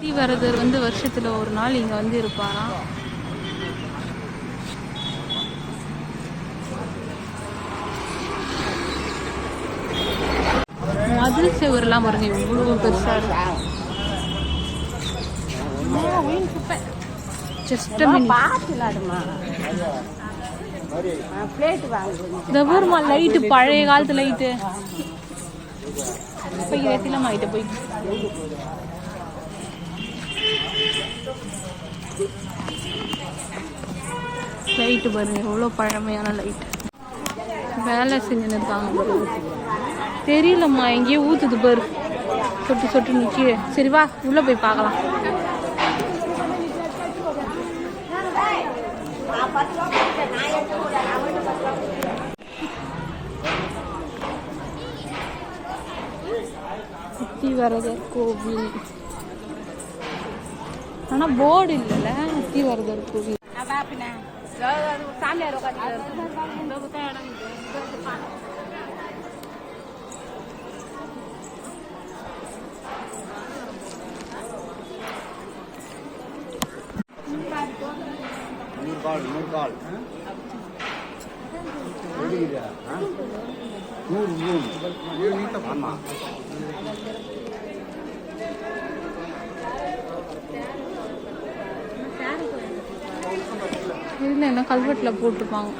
அத்திவரதர் வருஷத்துல ஒரு நாள் இங்க இருப்பாராம். மதில் செவரெல்லாம் பாருங்க எவ்வளவு பெருசா இருக்கு. லைட்டு பழைய காலத்து லைட்டு போய் போய் லைட்டு பாருங்க எவ்வளோ பழமையான லைட். வேலை செஞ்சுன்னு இருக்காங்க. தெரியலம்மா எங்கேயோ ஊத்துது பாரு, சொட்டு சொட்டு நிற்க. சரி வா உள்ள போய் பார்க்கலாம். அத்திவரதர் கோவில், ஆனா போர்டு இல்லைல்ல. அத்திவரதர் கோவில் இதுல என்ன கல்வெட்டுல போட்டுருப்பாங்க.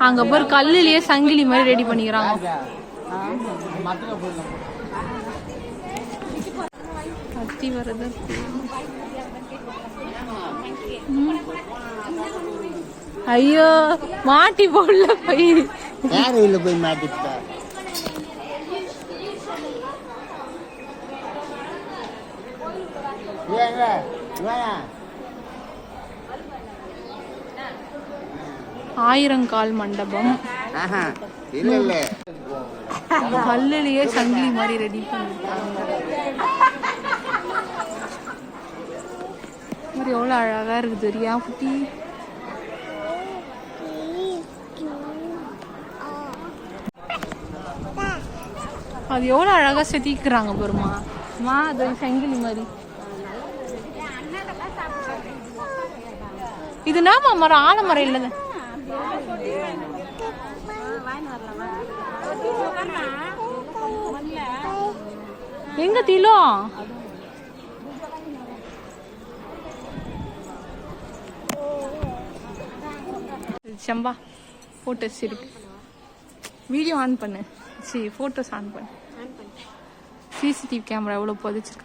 அங்க போய் கல்லுலயே சங்கிலி மாதிரி ரெடி பண்ணிக்கிறாங்க. அத்திவரதர் ஐயோ மாட்டி போடல போய் போய் மாட்டிட்ட. ஆயிரங்கால் மண்டபம் கல்லுலயே சங்கிலி மாதிரி ரெடி பண்ணிருக்காங்க. எவ்வளவு அழகா இருக்கு தெரியா குட்டி. அது எவ்வளவு அழகா செதுக்கிறாங்க பாருமா. அது சங்கிலி மாதிரி. இது நாம மரம் ஆலமரம் இல்ல. எங்க தீலோ சம்பா போட்டோஸ் இருக்கு. வீடியோ ஆன் பண்ணு. சரி போட்டோஸ் ஆன் பண்ணு. சிசிடிவி கேமரா எவ்வளவு பதிச்சிருக்காங்க.